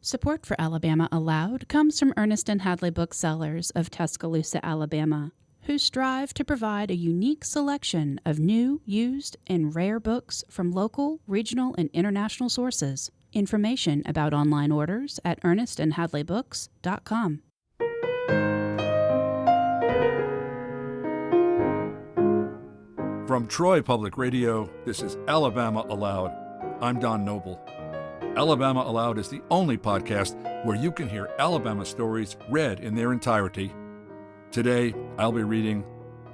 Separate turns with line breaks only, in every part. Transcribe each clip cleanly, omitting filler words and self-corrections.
Support for Alabama Aloud comes from Ernest and Hadley Booksellers of Tuscaloosa, Alabama, who strive to provide a unique selection of new, used, and rare books from local, regional, and international sources. Information about online orders at ernestandhadleybooks.com.
From Troy Public Radio, this is Alabama Aloud. I'm Don Noble. Alabama Aloud is the only podcast where you can hear Alabama stories read in their entirety. Today, I'll be reading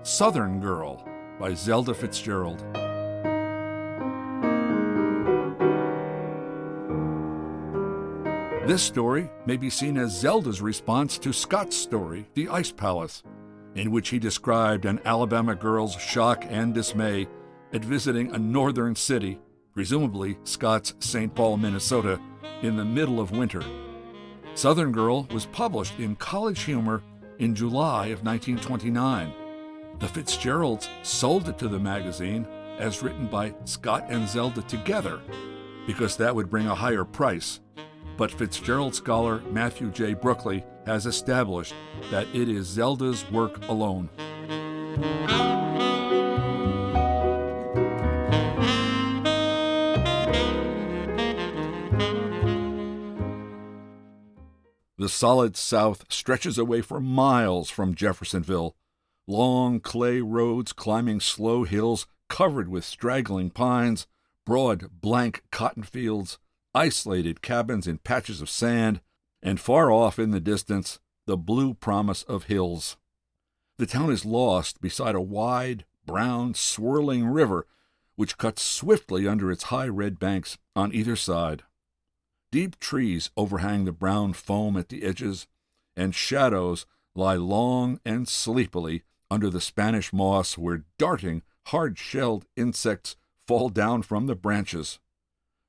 Southern Girl by Zelda Fitzgerald. This story may be seen as Zelda's response to Scott's story, The Ice Palace, in which he described an Alabama girl's shock and dismay at visiting a northern city, presumably Scott's St. Paul, Minnesota, in the middle of winter. Southern Girl was published in College Humor in July of 1929. The Fitzgeralds sold it to the magazine as written by Scott and Zelda together, because that would bring a higher price. But Fitzgerald scholar Matthew J. Brookley has established that it is Zelda's work alone. The solid South stretches away for miles from Jeffersonville, long clay roads climbing slow hills covered with straggling pines, broad blank cotton fields, isolated cabins in patches of sand, and far off in the distance, the blue promise of hills. The town is lost beside a wide, brown, swirling river which cuts swiftly under its high red banks on either side. Deep trees overhang the brown foam at the edges, and shadows lie long and sleepily under the Spanish moss where darting, hard-shelled insects fall down from the branches.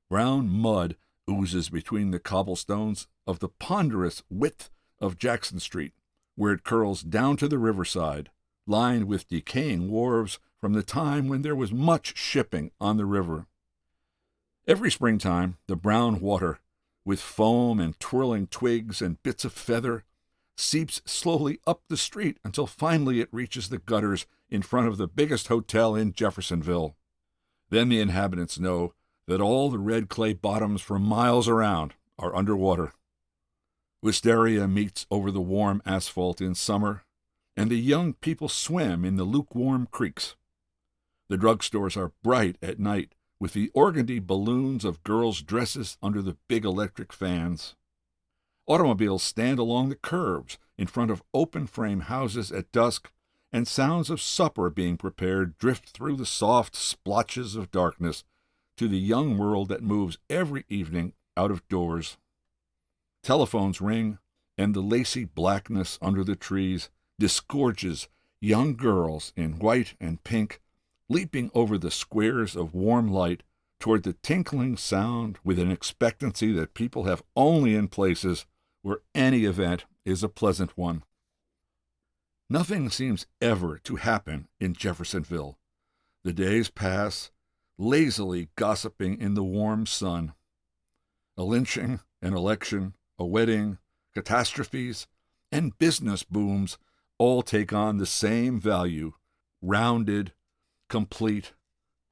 Brown mud oozes between the cobblestones of the ponderous width of Jackson Street, where it curls down to the riverside, lined with decaying wharves from the time when there was much shipping on the river. Every springtime, the brown water, with foam and twirling twigs and bits of feather, seeps slowly up the street until finally it reaches the gutters in front of the biggest hotel in Jeffersonville. Then the inhabitants know that all the red clay bottoms for miles around are underwater. Wisteria meets over the warm asphalt in summer, and the young people swim in the lukewarm creeks. The drugstores are bright at night with the organdy balloons of girls' dresses under the big electric fans. Automobiles stand along the curbs in front of open-frame houses at dusk, and sounds of supper being prepared drift through the soft splotches of darkness to the young world that moves every evening out of doors. Telephones ring, and the lacy blackness under the trees disgorges young girls in white and pink, leaping over the squares of warm light toward the tinkling sound with an expectancy that people have only in places where any event is a pleasant one. Nothing seems ever to happen in Jeffersonville. The days pass, lazily gossiping in the warm sun. A lynching, an election, a wedding, catastrophes, and business booms all take on the same value, rounded, complete,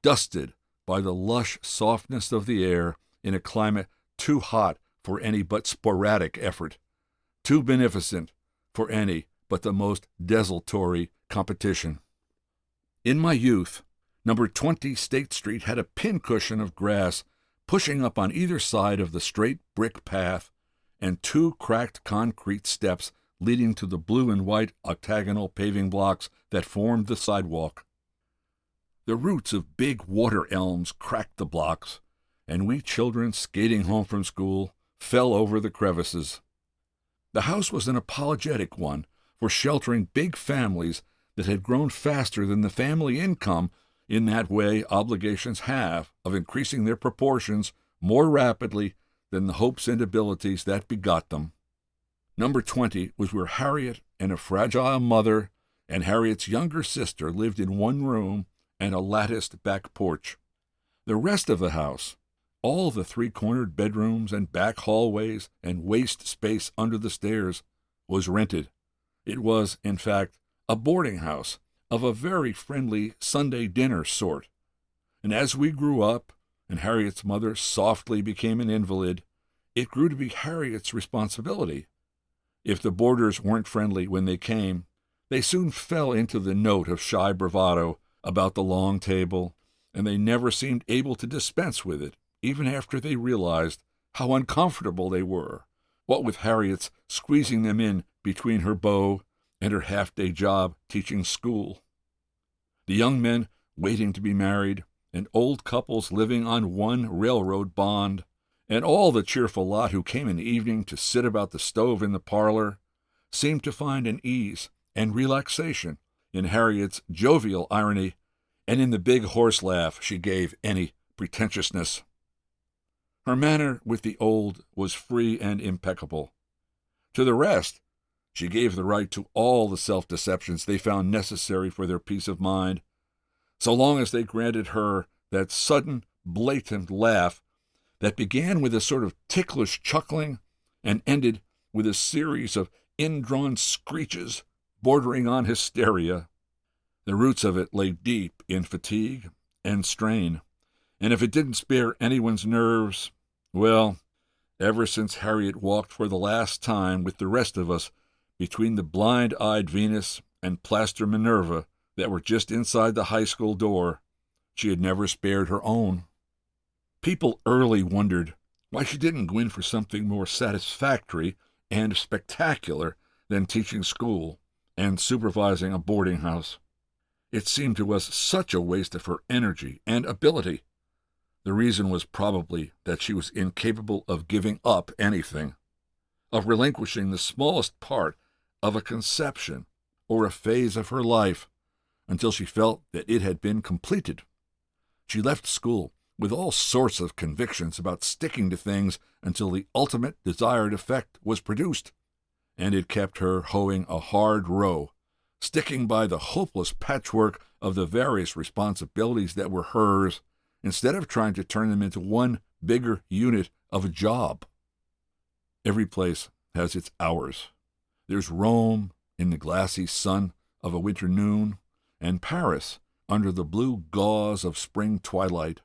dusted by the lush softness of the air in a climate too hot for any but sporadic effort, too beneficent for any but the most desultory competition. In my youth, number 20 State Street had a pincushion of grass pushing up on either side of the straight brick path and two cracked concrete steps leading to the blue and white octagonal paving blocks that formed the sidewalk. The roots of big water elms cracked the blocks, and we children skating home from school fell over the crevices. The house was an apologetic one for sheltering big families that had grown faster than the family income. In that way, obligations have of increasing their proportions more rapidly than the hopes and abilities that begot them. Number 20 was where Harriet and a fragile mother and Harriet's younger sister lived in one room and a latticed back porch. The rest of the house, All the three-cornered bedrooms and back hallways and waste space under the stairs was rented. It was, in fact, a boarding house of a very friendly Sunday dinner sort. And as we grew up, and Harriet's mother softly became an invalid, it grew to be Harriet's responsibility. If the boarders weren't friendly when they came, they soon fell into the note of shy bravado about the long table, and they never seemed able to dispense with it, even after they realized how uncomfortable they were, what with Harriet's squeezing them in between her beau and her half-day job teaching school. The young men waiting to be married, and old couples living on one railroad bond, and all the cheerful lot who came in the evening to sit about the stove in the parlor, seemed to find an ease and relaxation in Harriet's jovial irony and in the big horse laugh she gave any pretentiousness. Her manner with the old was free and impeccable. To the rest, she gave the right to all the self-deceptions they found necessary for their peace of mind, so long as they granted her that sudden, blatant laugh that began with a sort of ticklish chuckling and ended with a series of indrawn screeches bordering on hysteria. The roots of it lay deep in fatigue and strain, and if it didn't spare anyone's nerves, well, ever since Harriet walked for the last time with the rest of us between the blind-eyed Venus and plaster Minerva that were just inside the high school door, she had never spared her own. People early wondered why she didn't go in for something more satisfactory and spectacular than teaching school and supervising a boarding house. It seemed to us such a waste of her energy and ability. The reason was probably that she was incapable of giving up anything, of relinquishing the smallest part of a conception or a phase of her life until she felt that it had been completed. She left school with all sorts of convictions about sticking to things until the ultimate desired effect was produced, and it kept her hoeing a hard row, sticking by the hopeless patchwork of the various responsibilities that were hers, instead of trying to turn them into one bigger unit of a job. Every place has its hours. There's Rome in the glassy sun of a winter noon, and Paris under the blue gauze of spring twilight.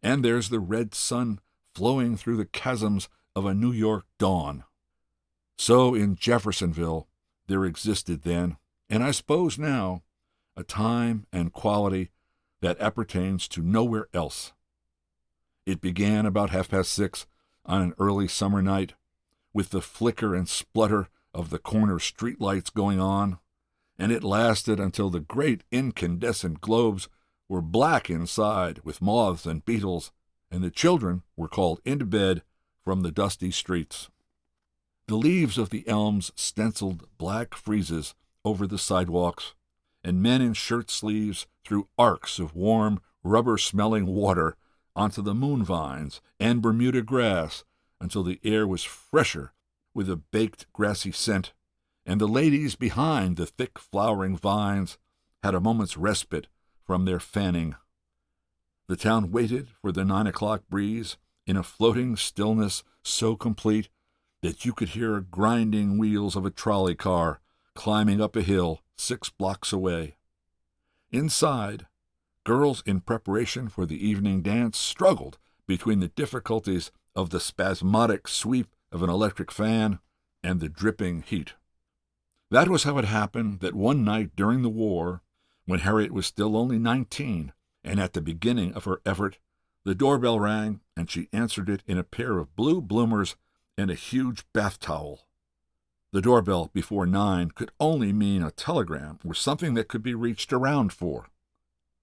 And there's the red sun flowing through the chasms of a New York dawn. So in Jeffersonville there existed then, and I suppose now, a time and quality that appertains to nowhere else. It began about 6:30 on an early summer night, with the flicker and splutter of the corner streetlights going on, and it lasted until the great incandescent globes were black inside with moths and beetles, and the children were called into bed from the dusty streets. The leaves of the elms stenciled black friezes over the sidewalks, and men in shirt sleeves threw arcs of warm, rubber-smelling water onto the moon vines and Bermuda grass until the air was fresher with a baked grassy scent, and the ladies behind the thick flowering vines had a moment's respite from their fanning. The town waited for the 9 o'clock breeze in a floating stillness so complete that you could hear grinding wheels of a trolley car climbing up a hill 6 blocks away. Inside, girls in preparation for the evening dance struggled between the difficulties of the spasmodic sweep of an electric fan and the dripping heat. That was how it happened that one night during the war, when Harriet was still only 19, and at the beginning of her effort, the doorbell rang, and she answered it in a pair of blue bloomers and a huge bath towel. The doorbell before 9 could only mean a telegram or something that could be reached around for.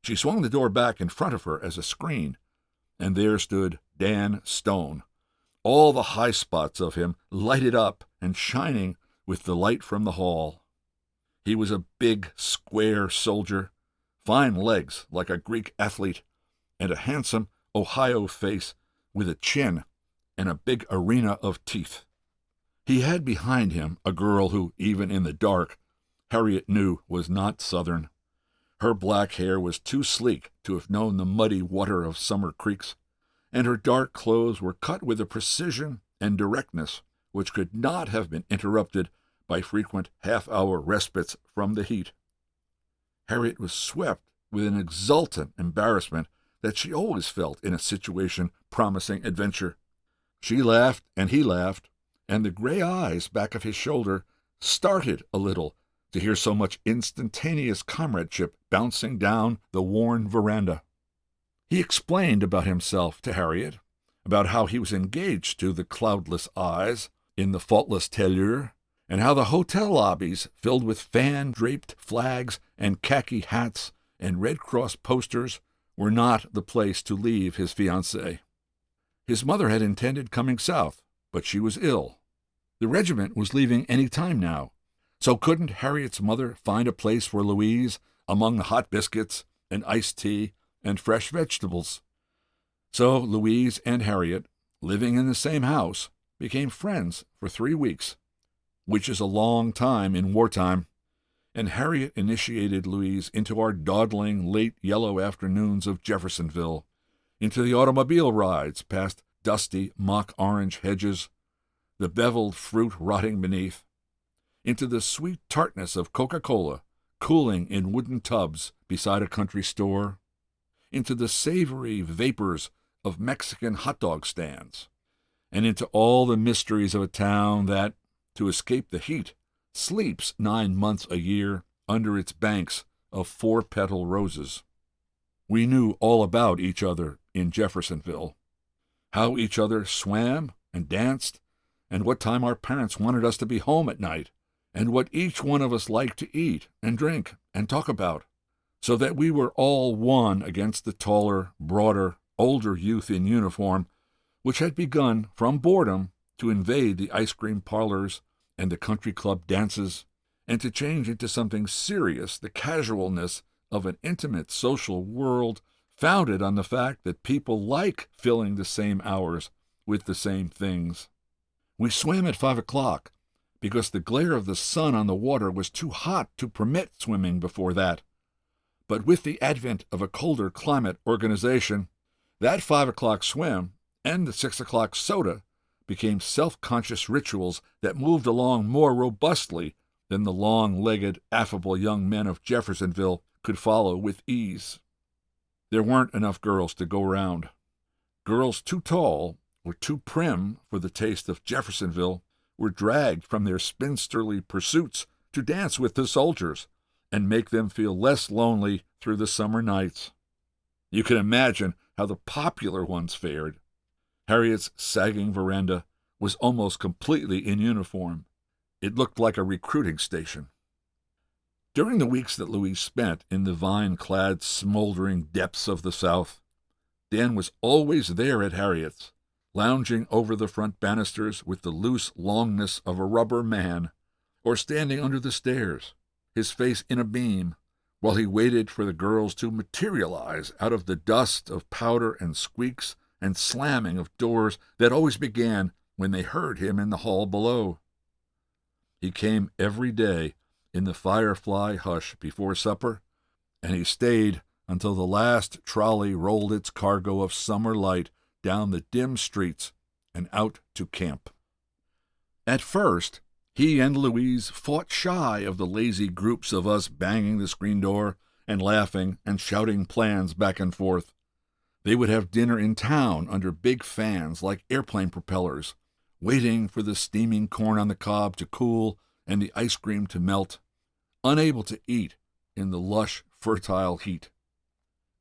She swung the door back in front of her as a screen, and there stood Dan Stone, all the high spots of him lighted up and shining with the light from the hall. He was a big, square soldier, fine legs like a Greek athlete, and a handsome Ohio face with a chin and a big arena of teeth. He had behind him a girl who, even in the dark, Harriet knew was not Southern. Her black hair was too sleek to have known the muddy water of summer creeks, and her dark clothes were cut with a precision and directness which could not have been interrupted by frequent half-hour respites from the heat. Harriet was swept with an exultant embarrassment that she always felt in a situation promising adventure. She laughed, and he laughed, and the gray eyes back of his shoulder started a little to hear so much instantaneous comradeship bouncing down the worn veranda. He explained about himself to Harriet, about how he was engaged to the cloudless eyes in the faultless tailleur, and how the hotel lobbies, filled with fan-draped flags and khaki hats and Red Cross posters, were not the place to leave his fiancée. His mother had intended coming south, but she was ill. The regiment was leaving any time now, so couldn't Harriet's mother find a place for Louise among the hot biscuits and iced tea and fresh vegetables? So Louise and Harriet, living in the same house, became friends for 3 weeks, which is a long time in wartime, and Harriet initiated Louise into our dawdling late yellow afternoons of Jeffersonville, into the automobile rides past dusty mock-orange hedges, the beveled fruit rotting beneath, into the sweet tartness of Coca-Cola cooling in wooden tubs beside a country store, into the savory vapors of Mexican hot dog stands, and into all the mysteries of a town that, to escape the heat, sleeps 9 months a year under its banks of 4-petal roses. We knew all about each other in Jeffersonville, how each other swam and danced, and what time our parents wanted us to be home at night, and what each one of us liked to eat and drink and talk about, so that we were all one against the taller, broader, older youth in uniform, which had begun from boredom to invade the ice cream parlors and the country club dances, and to change into something serious the casualness of an intimate social world founded on the fact that people like filling the same hours with the same things. We swam at 5 o'clock because the glare of the sun on the water was too hot to permit swimming before that. But with the advent of a colder climate organization, that 5 o'clock swim and the 6 o'clock soda became self-conscious rituals that moved along more robustly than the long-legged, affable young men of Jeffersonville could follow with ease. There weren't enough girls to go round. Girls too tall or too prim for the taste of Jeffersonville were dragged from their spinsterly pursuits to dance with the soldiers and make them feel less lonely through the summer nights. You can imagine how the popular ones fared. Harriet's sagging veranda was almost completely in uniform. It looked like a recruiting station. During the weeks that Louise spent in the vine-clad, smoldering depths of the South, Dan was always there at Harriet's, lounging over the front banisters with the loose longness of a rubber man, or standing under the stairs, his face in a beam, while he waited for the girls to materialize out of the dust of powder and squeaks and slamming of doors that always began when they heard him in the hall below. He came every day in the firefly hush before supper, and he stayed until the last trolley rolled its cargo of summer light down the dim streets and out to camp. At first, he and Louise fought shy of the lazy groups of us banging the screen door and laughing and shouting plans back and forth. They would have dinner in town under big fans like airplane propellers, waiting for the steaming corn on the cob to cool and the ice cream to melt, unable to eat in the lush, fertile heat.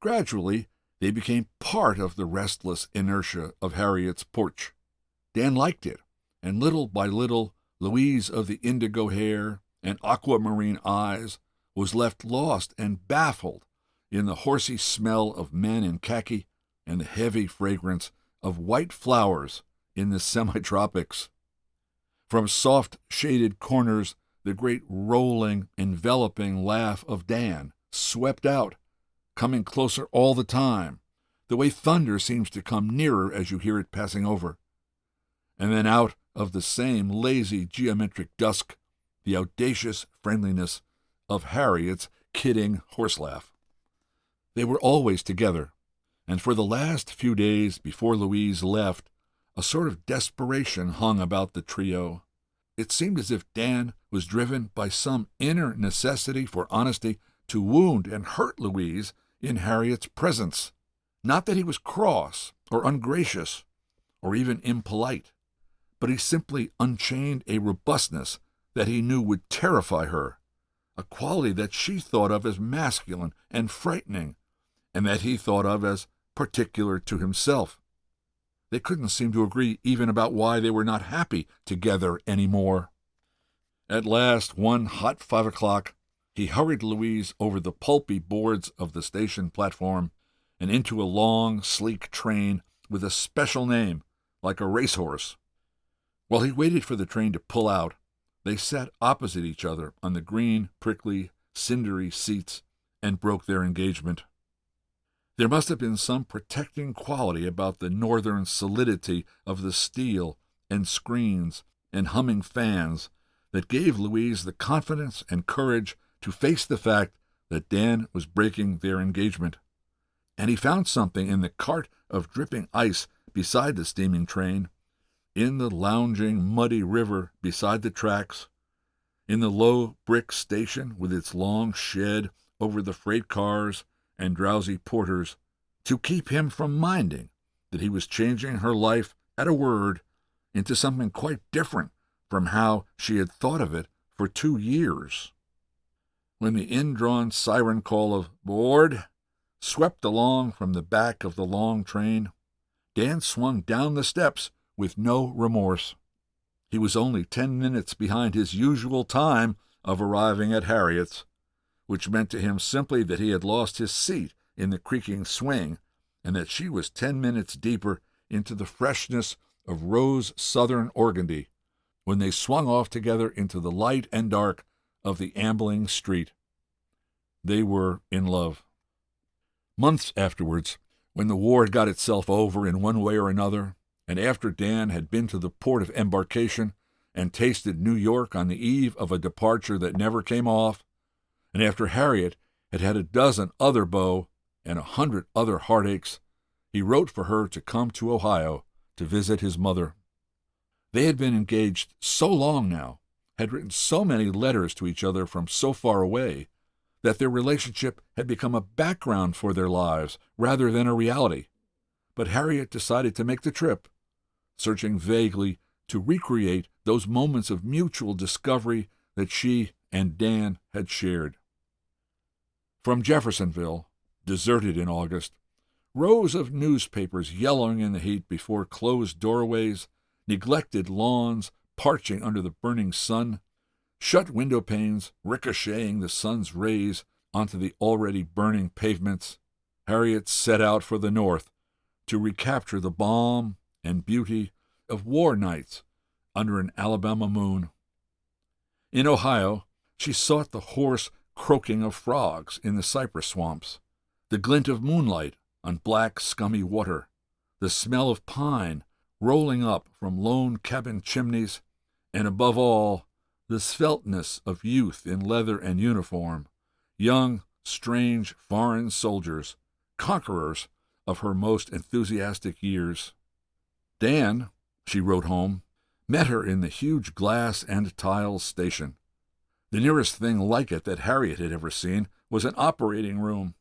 Gradually, they became part of the restless inertia of Harriet's porch. Dan liked it, and little by little, Louise of the indigo hair and aquamarine eyes was left lost and baffled in the horsey smell of men in khaki and the heavy fragrance of white flowers in the semi-tropics. From soft, shaded corners, the great rolling, enveloping laugh of Dan swept out, coming closer all the time, the way thunder seems to come nearer as you hear it passing over. And then out of the same lazy geometric dusk, the audacious friendliness of Harriet's kidding horse laugh. They were always together, And for the last few days before Louise left, a sort of desperation hung about the trio. It seemed as if Dan was driven by some inner necessity for honesty to wound and hurt Louise in Harriet's presence. Not that he was cross or ungracious or even impolite, but he simply unchained a robustness that he knew would terrify her, a quality that she thought of as masculine and frightening, and that he thought of as particular to himself. They couldn't seem to agree even about why they were not happy together anymore. At last, one hot 5 o'clock, he hurried Louise over the pulpy boards of the station platform and into a long, sleek train with a special name, like a racehorse. While he waited for the train to pull out, they sat opposite each other on the green, prickly, cindery seats and broke their engagement. There must have been some protecting quality about the northern solidity of the steel and screens and humming fans that gave Louise the confidence and courage to face the fact that Dan was breaking their engagement. And he found something in the cart of dripping ice beside the steaming train, in the lounging, muddy river beside the tracks, in the low brick station with its long shed over the freight cars and drowsy porters, to keep him from minding that he was changing her life at a word into something quite different from how she had thought of it for 2 years. When the indrawn siren call of "board" swept along from the back of the long train, Dan swung down the steps with no remorse. He was only 10 minutes behind his usual time of arriving at Harriet's, which meant to him simply that he had lost his seat in the creaking swing, and that she was 10 minutes deeper into the freshness of rose southern organdy when they swung off together into the light and dark of the ambling street. They were in love. Months afterwards, when the war had got itself over in one way or another, and after Dan had been to the port of embarkation and tasted New York on the eve of a departure that never came off, and after Harriet had had a dozen other beaux and 100 other heartaches, he wrote for her to come to Ohio to visit his mother. They had been engaged so long now, had written so many letters to each other from so far away, that their relationship had become a background for their lives rather than a reality. But Harriet decided to make the trip, searching vaguely to recreate those moments of mutual discovery that she and Dan had shared. From Jeffersonville, deserted in August, rows of newspapers yellowing in the heat before closed doorways, neglected lawns parching under the burning sun, shut window panes ricocheting the sun's rays onto the already burning pavements, Harriet set out for the north to recapture the balm and beauty of war nights under an Alabama moon. In Ohio, she sought the hoarse croaking of frogs in the cypress swamps, the glint of moonlight on black, scummy water, the smell of pine rolling up from lone cabin chimneys, and above all, the svelteness of youth in leather and uniform, young, strange, foreign soldiers, conquerors of her most enthusiastic years. Dan, she wrote home, met her in the huge glass and tiles station. The nearest thing like it that Harriet had ever seen was an operating room,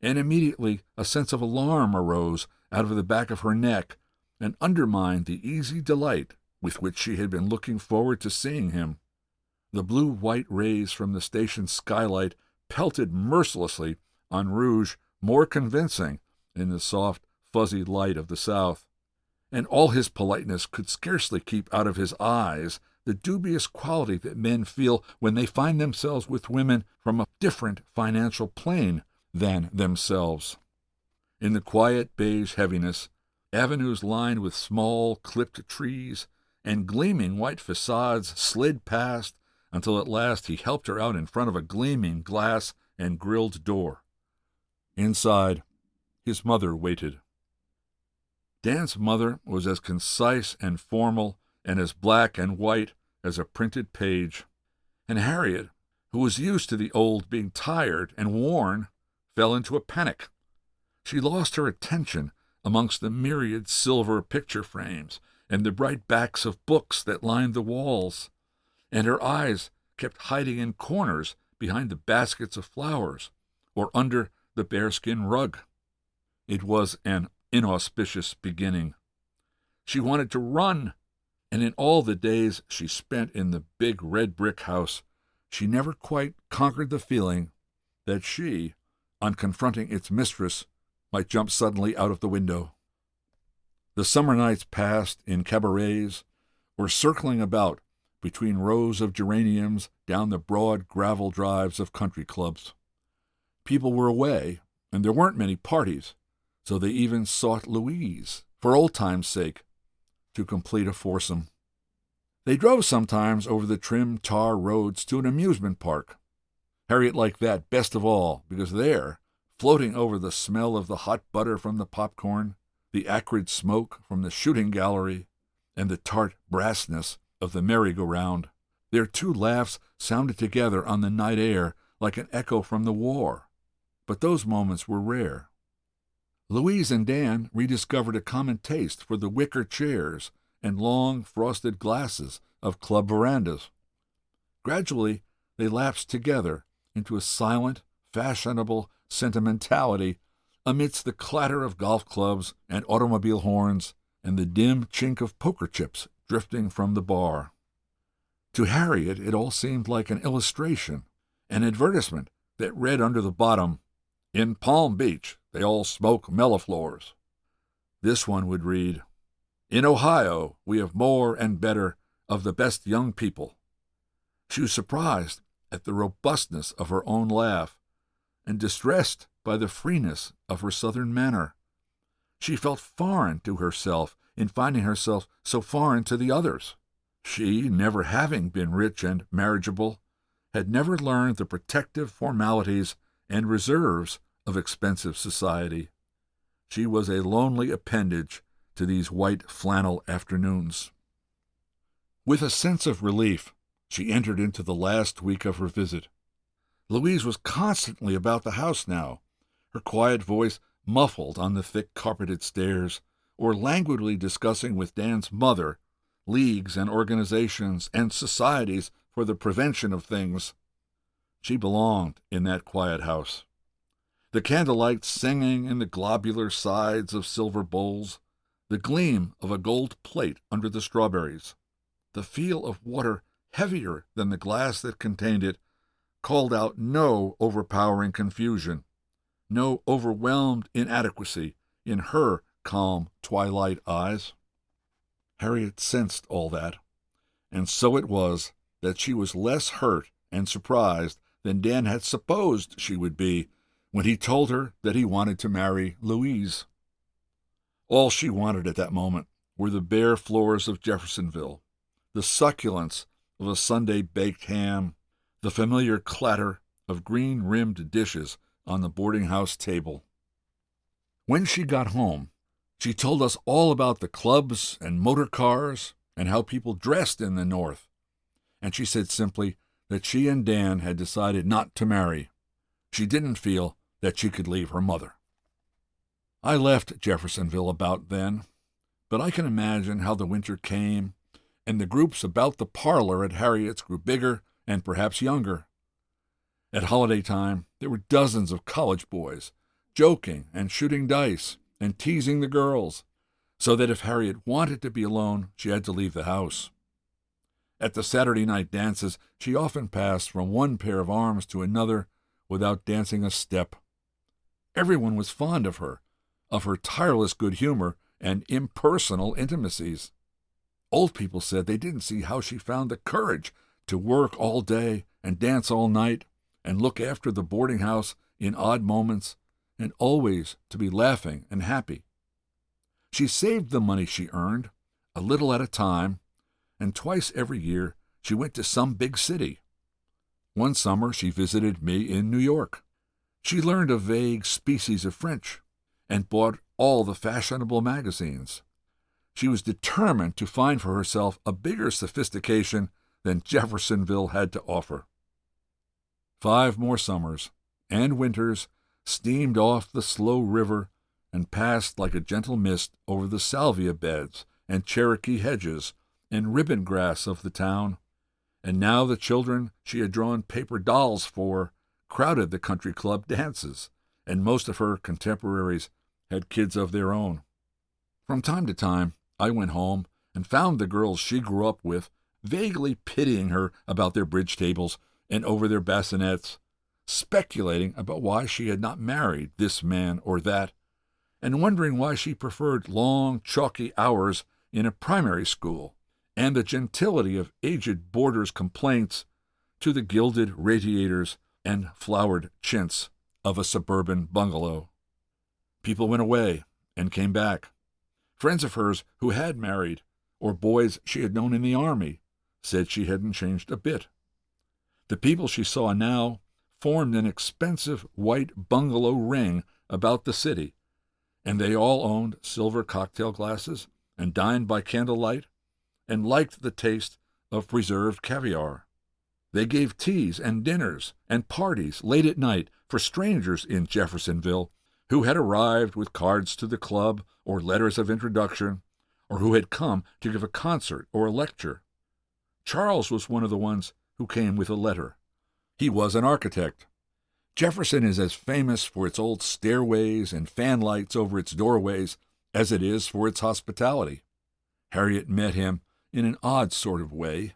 and immediately a sense of alarm arose out of the back of her neck and undermined the easy delight with which she had been looking forward to seeing him. The blue-white rays from the station skylight pelted mercilessly on rouge more convincing in the soft, fuzzy light of the south, and all his politeness could scarcely keep out of his eyes the dubious quality that men feel when they find themselves with women from a different financial plane than themselves. In the quiet beige heaviness, avenues lined with small, clipped trees and gleaming white facades slid past until at last he helped her out in front of a gleaming glass and grilled door. Inside, his mother waited. Dan's mother was as concise and formal and as black and white as a printed page, and Harriet, who was used to the old being tired and worn, fell into a panic. She lost her attention amongst the myriad silver picture frames and the bright backs of books that lined the walls, and her eyes kept hiding in corners behind the baskets of flowers or under the bearskin rug. It was an inauspicious beginning. She wanted to run, and in all the days she spent in the big red brick house, she never quite conquered the feeling that she, on confronting its mistress, might jump suddenly out of the window. The summer nights passed in cabarets or circling about between rows of geraniums down the broad gravel drives of country clubs. People were away, and there weren't many parties, so they even sought Louise, for old time's sake, to complete a foursome. They drove sometimes over the trim tar roads to an amusement park. Harriet liked that best of all, because there, floating over the smell of the hot butter from the popcorn, the acrid smoke from the shooting gallery, and the tart brassness of the merry-go-round, their two laughs sounded together on the night air like an echo from the war. But those moments were rare. Louise and Dan rediscovered a common taste for the wicker chairs and long frosted glasses of club verandas. Gradually, they lapsed together into a silent, fashionable sentimentality amidst the clatter of golf clubs and automobile horns and the dim chink of poker chips drifting from the bar. To Harriet, it all seemed like an illustration, an advertisement that read under the bottom, "In Palm Beach, they all smoke melliflors." This one would read, "In Ohio, we have more and better of the best young people." She was surprised at the robustness of her own laugh and distressed by the freeness of her southern manner. She felt foreign to herself in finding herself so foreign to the others. She, never having been rich and marriageable, had never learned the protective formalities and reserves of expensive society. She was a lonely appendage to these white flannel afternoons. With a sense of relief, she entered into the last week of her visit. Louise was constantly about the house now, her quiet voice muffled on the thick carpeted stairs, or languidly discussing with Dan's mother leagues and organizations and societies for the prevention of things. She belonged in that quiet house. The candlelight singing in the globular sides of silver bowls, the gleam of a gold plate under the strawberries, the feel of water heavier than the glass that contained it, called out no overpowering confusion, no overwhelmed inadequacy in her calm twilight eyes. Harriet sensed all that, and so it was that she was less hurt and surprised than Dan had supposed she would be when he told her that he wanted to marry Louise. All she wanted at that moment were the bare floors of Jeffersonville, the succulence of a Sunday baked ham, the familiar clatter of green-rimmed dishes on the boarding-house table. When she got home, she told us all about the clubs and motor cars and how people dressed in the North, and she said simply that she and Dan had decided not to marry. She didn't feel that she could leave her mother. I left Jeffersonville about then, but I can imagine how the winter came, and the groups about the parlor at Harriet's grew bigger and perhaps younger. At holiday time, there were dozens of college boys, joking and shooting dice and teasing the girls, so that if Harriet wanted to be alone, she had to leave the house. At the Saturday night dances, she often passed from one pair of arms to another without dancing a step. Everyone was fond of her tireless good humor and impersonal intimacies. Old people said they didn't see how she found the courage to work all day and dance all night and look after the boarding house in odd moments and always to be laughing and happy. She saved the money she earned, a little at a time, and twice every year she went to some big city. One summer she visited me in New York. She learned a vague species of French and bought all the fashionable magazines. She was determined to find for herself a bigger sophistication than Jeffersonville had to offer. 5 more summers and winters steamed off the slow river and passed like a gentle mist over the salvia beds and Cherokee hedges and ribbon grass of the town. And now the children she had drawn paper dolls for crowded the country club dances, and most of her contemporaries had kids of their own. From time to time, I went home and found the girls she grew up with vaguely pitying her about their bridge tables and over their bassinets, speculating about why she had not married this man or that, and wondering why she preferred long, chalky hours in a primary school and the gentility of aged boarders' complaints to the gilded radiators and flowered chintz of a suburban bungalow. People went away and came back. Friends of hers who had married, or boys she had known in the army, said she hadn't changed a bit. The people she saw now formed an expensive white bungalow ring about the city, and they all owned silver cocktail glasses and dined by candlelight and liked the taste of preserved caviar. They gave teas and dinners and parties late at night for strangers in Jeffersonville who had arrived with cards to the club or letters of introduction, or who had come to give a concert or a lecture. Charles was one of the ones who came with a letter. He was an architect. Jefferson is as famous for its old stairways and fan lights over its doorways as it is for its hospitality. Harriet met him in an odd sort of way.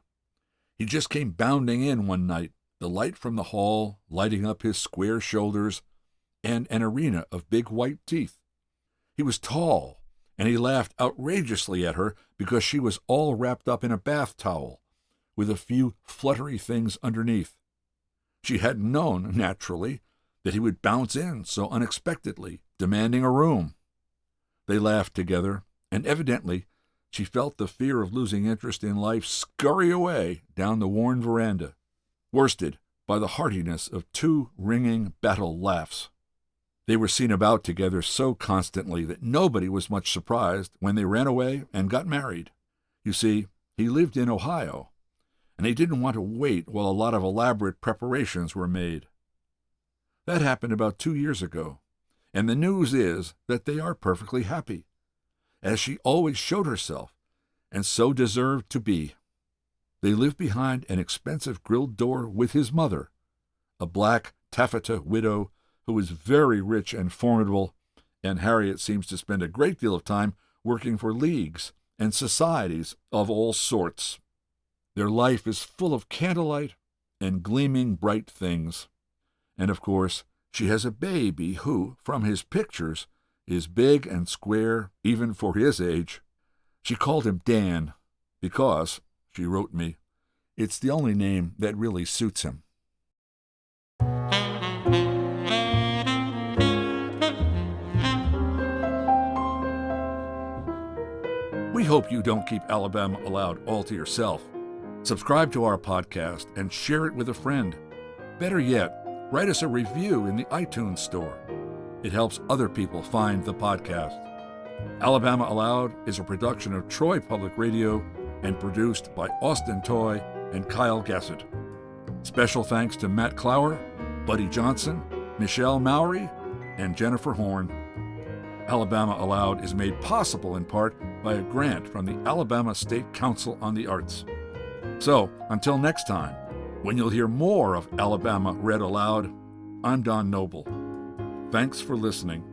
He just came bounding in one night, the light from the hall lighting up his square shoulders and an arena of big white teeth. He was tall, and he laughed outrageously at her because she was all wrapped up in a bath towel, with a few fluttery things underneath. She hadn't known, naturally, that he would bounce in so unexpectedly, demanding a room. They laughed together, and evidently she felt the fear of losing interest in life scurry away down the worn veranda, worsted by the heartiness of two ringing battle laughs. They were seen about together so constantly that nobody was much surprised when they ran away and got married. You see, he lived in Ohio, and he didn't want to wait while a lot of elaborate preparations were made. That happened about 2 years ago, and the news is that they are perfectly happy, as she always showed herself, and so deserved to be. They live behind an expensive grilled door with his mother, a black taffeta widow who is very rich and formidable, and Harriet seems to spend a great deal of time working for leagues and societies of all sorts. Their life is full of candlelight and gleaming bright things. And of course, she has a baby who, from his pictures, is big and square even for his age. She called him Dan because, she wrote me, it's the only name that really suits him. We hope you don't keep Alabama Aloud all to yourself. Subscribe to our podcast and share it with a friend. Better yet, write us a review in the iTunes store. It helps other people find the podcast. Alabama Aloud is a production of Troy Public Radio and produced by Austin Toy and Kyle Gassett. Special thanks to Matt Clower, Buddy Johnson, Michelle Mowry, and Jennifer Horn. Alabama Aloud is made possible in part by a grant from the Alabama State Council on the Arts. So, until next time, when you'll hear more of Alabama Read Aloud, I'm Don Noble. Thanks for listening.